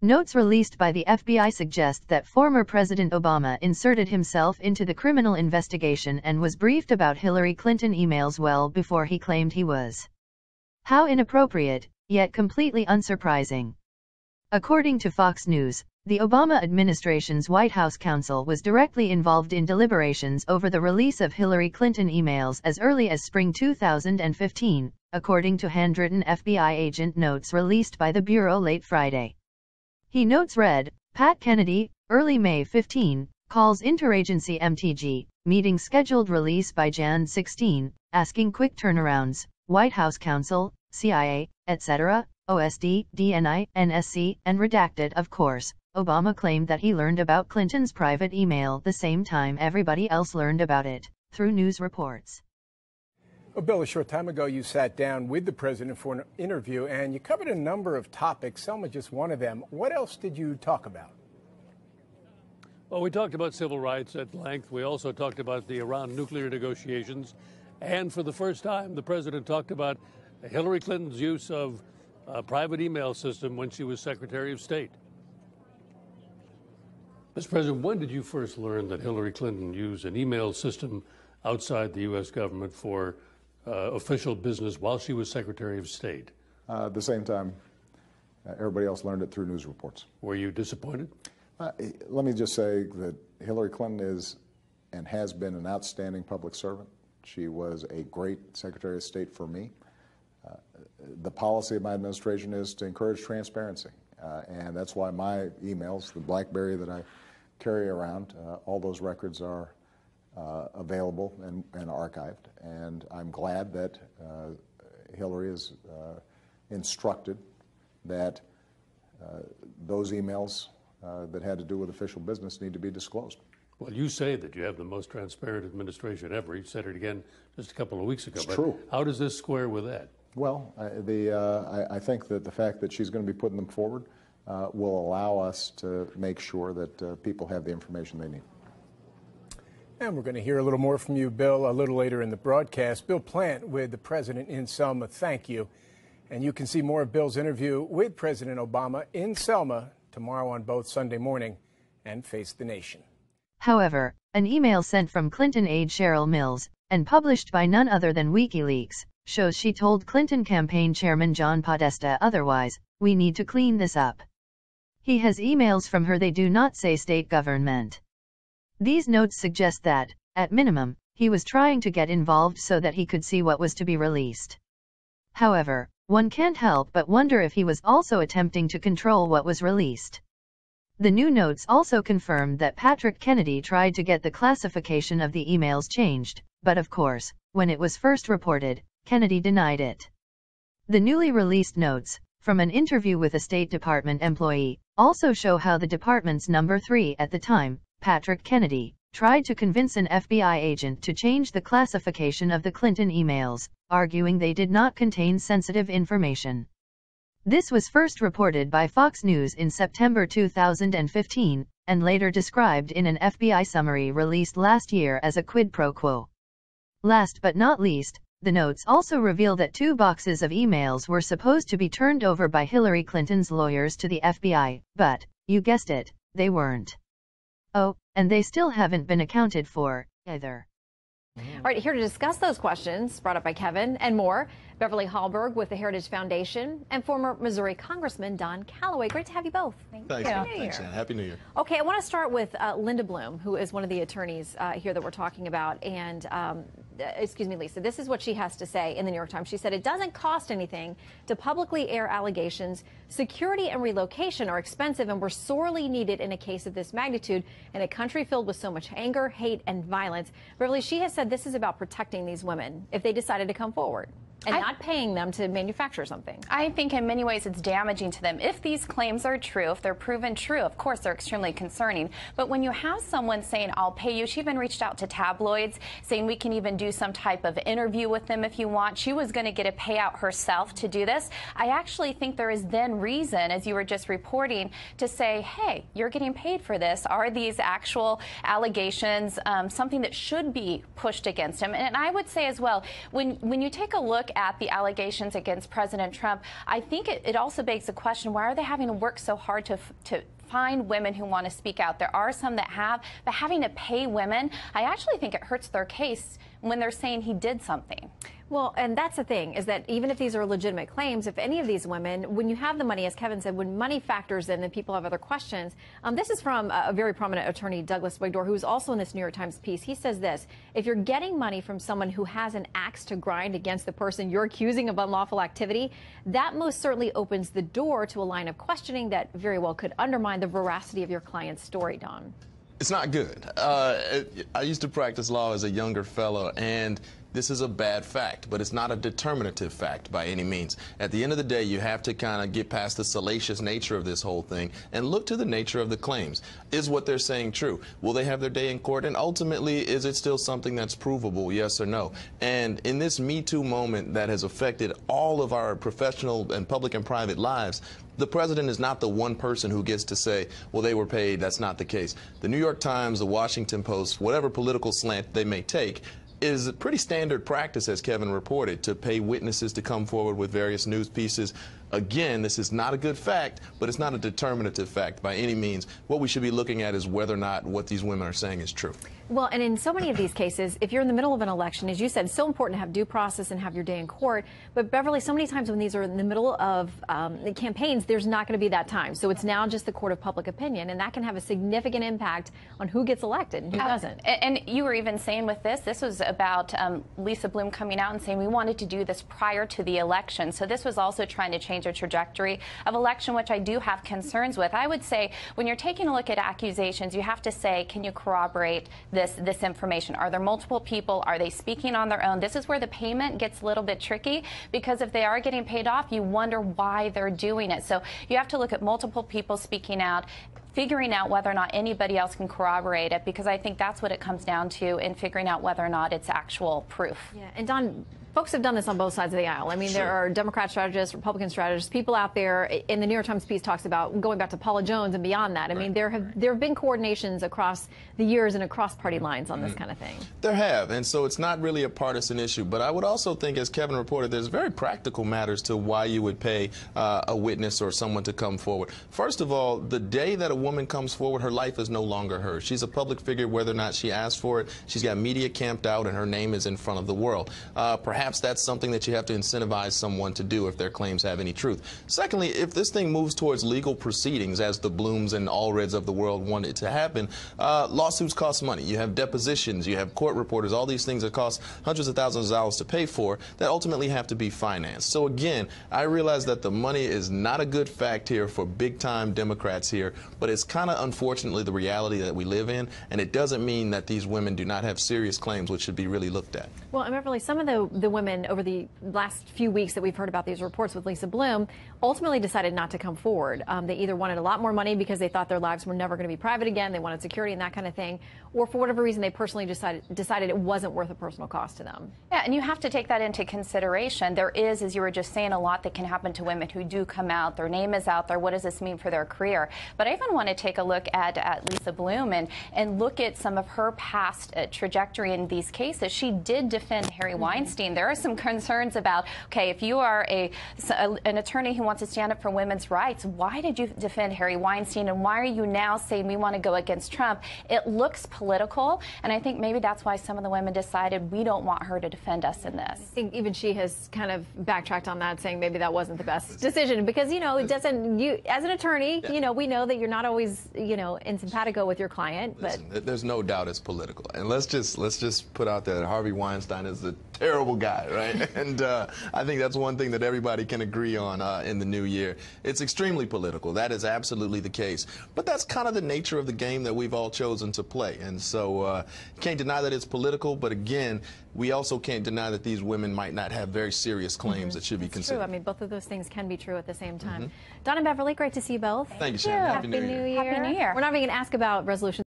Notes released by the FBI suggest that former President Obama inserted himself into the criminal investigation and was briefed about Hillary Clinton emails well before he claimed he was. How inappropriate, yet completely unsurprising. According to Fox News, the Obama administration's White House counsel was directly involved in deliberations over the release of Hillary Clinton emails as early as spring 2015, according to handwritten FBI agent notes released by the Bureau late Friday. He notes read, Pat Kennedy, early May 15, calls interagency MTG, meeting scheduled release by Jan 16, asking quick turnarounds, White House counsel, CIA, etc., OSD, DNI, NSC, and redacted of course. Obama claimed that he learned about Clinton's private email the same time everybody else learned about it, through news reports. Well, Bill, a short time ago you sat down with the president for an interview and you covered a number of topics, Selma just one of them. What else did you talk about? Well, we talked about civil rights at length. We also talked about the Iran nuclear negotiations. And for the first time, the president talked about Hillary Clinton's use of a private email system when she was Secretary of State. Mr. President, when did you first learn that Hillary Clinton used an email system outside the U.S. government for official business while she was Secretary of State? At the same time, everybody else learned it through news reports. Were you disappointed? Let me just say that Hillary Clinton is and has been an outstanding public servant. She was a great Secretary of State for me. The policy of my administration is to encourage transparency, and that's why my emails, the BlackBerry that I carry around, all those records are available and archived, and I'm glad that Hillary is instructed that those emails that had to do with official business need to be disclosed. Well, you say that you have the most transparent administration ever. You said it again just a couple of weeks ago. It's true. How does this square with that? Well, I think that the fact that she's going to be putting them forward will allow us to make sure that people have the information they need. And we're going to hear a little more from you, Bill, a little later in the broadcast. Bill Plant with the president in Selma, thank you. And you can see more of Bill's interview with President Obama in Selma tomorrow on both Sunday Morning and Face the Nation. However, an email sent from Clinton aide Cheryl Mills, and published by none other than WikiLeaks, shows she told Clinton campaign chairman John Podesta otherwise, we need to clean this up. He has emails from her, they do not say state government. These notes suggest that, at minimum, he was trying to get involved so that he could see what was to be released. However, one can't help but wonder if he was also attempting to control what was released. The new notes also confirmed that Patrick Kennedy tried to get the classification of the emails changed, but of course, when it was first reported, Kennedy denied it. The newly released notes, from an interview with a State Department employee, also show how the department's number 3 at the time, Patrick Kennedy, tried to convince an FBI agent to change the classification of the Clinton emails, arguing they did not contain sensitive information. This was first reported by Fox News in September 2015, and later described in an FBI summary released last year as a quid pro quo. Last but not least, the notes also reveal that 2 boxes of emails were supposed to be turned over by Hillary Clinton's lawyers to the FBI, but, you guessed it, they weren't. Oh, and they still haven't been accounted for, either. All right, here to discuss those questions brought up by Kevin and more, Beverly Hallberg with the Heritage Foundation and former Missouri Congressman Don Calloway. Great to have you both. Thanks, Thanks, Ann. Happy New Year. Okay, I want to start with Linda Bloom, who is one of the attorneys here that we're talking about. And, excuse me, Lisa, this is what she has to say in the New York Times. She said, it doesn't cost anything to publicly air allegations. Security and relocation are expensive and were sorely needed in a case of this magnitude in a country filled with so much anger, hate, and violence. Beverly, she has said this is about protecting these women if they decided to come forward and not paying them to manufacture something. I think in many ways it's damaging to them. If these claims are true, if they're proven true, of course they're extremely concerning. But when you have someone saying, I'll pay you, she even reached out to tabloids saying we can even do some type of interview with them if you want. She was going to get a payout herself to do this. I actually think there is then reason, as you were just reporting, to say, hey, you're getting paid for this. Are these actual allegations something that should be pushed against him? And I would say as well, when you take a look at the allegations against President Trump, I think it also begs the question, why are they having to work so hard to find women who want to speak out? There are some that have, but having to pay women, I actually think it hurts their case when they're saying he did something. Well, and that's the thing, is that even if these are legitimate claims, if any of these women, when you have the money, as Kevin said, when money factors in and people have other questions, this is from a very prominent attorney, Douglas Wigdor, who's also in this New York Times piece. He says this: if you're getting money from someone who has an axe to grind against the person you're accusing of unlawful activity, that most certainly opens the door to a line of questioning that very well could undermine the veracity of your client's story, Don. It's not good. I used to practice law as a younger fellow, and this is a bad fact, but it's not a determinative fact by any means. At the end of the day, you have to kind of get past the salacious nature of this whole thing and look to the nature of the claims. Is what they're saying true? Will they have their day in court? And ultimately, is it still something that's provable, yes or no? And in this Me Too moment that has affected all of our professional and public and private lives, the president is not the one person who gets to say, well, they were paid. That's not the case. The New York Times, the Washington Post, whatever political slant they may take, is pretty standard practice, as Kevin reported, to pay witnesses to come forward with various news pieces. Again, this is not a good fact, but it's not a determinative fact by any means. What we should be looking at is whether or not what these women are saying is true. Well, and in so many of these cases, if you're in the middle of an election, as you said, it's so important to have due process and have your day in court. But Beverly, so many times when these are in the middle of campaigns, there's not going to be that time. So it's now just the court of public opinion, and that can have a significant impact on who gets elected and who doesn't. And you were even saying with this was about Lisa Bloom coming out and saying we wanted to do this prior to the election. So this was also trying to change a trajectory of election, which I do have concerns with. I would say when you're taking a look at accusations, you have to say, can you corroborate this information? Are there multiple people? Are they speaking on their own? This is where the payment gets a little bit tricky, because if they are getting paid off, you wonder why they're doing it. So you have to look at multiple people speaking out, figuring out whether or not anybody else can corroborate it, because I think that's what it comes down to, in figuring out whether or not it's actual proof. Yeah, and Don, folks have done this on both sides of the aisle. I mean, there are Democrat strategists, Republican strategists, people out there. In the New York Times piece talks about going back to Paula Jones and beyond that. I mean, there have been coordinations across the years and across party lines on this kind of thing. There have, and so it's not really a partisan issue. But I would also think, as Kevin reported, there's very practical matters to why you would pay a witness or someone to come forward. First of all, the day that a woman comes forward, her life is no longer hers. She's a public figure, whether or not she asked for it. She's got media camped out, and her name is in front of the world. Perhaps that's something that you have to incentivize someone to do if their claims have any truth. Secondly, if this thing moves towards legal proceedings, as the Blooms and Allreds of the world want it to happen, lawsuits cost money. You have depositions, you have court reporters, all these things that cost hundreds of thousands of dollars to pay for that ultimately have to be financed. So again, I realize that the money is not a good fact here for big-time Democrats here, but it's kind of unfortunately the reality that we live in, and it doesn't mean that these women do not have serious claims which should be really looked at. Well, and Beverly, some of the women over the last few weeks that we've heard about these reports with Lisa Bloom ultimately decided not to come forward. They either wanted a lot more money because they thought their lives were never going to be private again, they wanted security and that kind of thing, or for whatever reason they personally decided it wasn't worth a personal cost to them. Yeah, and you have to take that into consideration. There is, as you were just saying, a lot that can happen to women who do come out. Their name is out there. What does this mean for their career? But I even want to take a look at Lisa Bloom and look at some of her past trajectory in these cases. She did defend Harry Weinstein. There are some concerns about, okay, if you are an attorney who wants to stand up for women's rights, why did you defend Harry Weinstein, and why are you now saying we want to go against Trump? It looks political, and I think maybe that's why some of the women decided we don't want her to defend us in this. I think even she has kind of backtracked on that, saying maybe that wasn't the best decision, because, you know, it doesn't, you as an attorney, you know, we know that you're not always, you know, in simpatico with your client, but listen, there's no doubt it's political. And let's just put out there that Harvey Weinstein is a terrible guy, right? And I think that's one thing that everybody can agree on in the new year. It's extremely political. That is absolutely the case. But that's kind of the nature of the game that we've all chosen to play. And so you can't deny that it's political, but again, we also can't deny that these women might not have very serious claims that should be considered. True. I mean, both of those things can be true at the same time. Don and Beverly, great to see you both. Thank you, Shannon. Happy New Year. Happy New Year. We're not even going to ask about resolution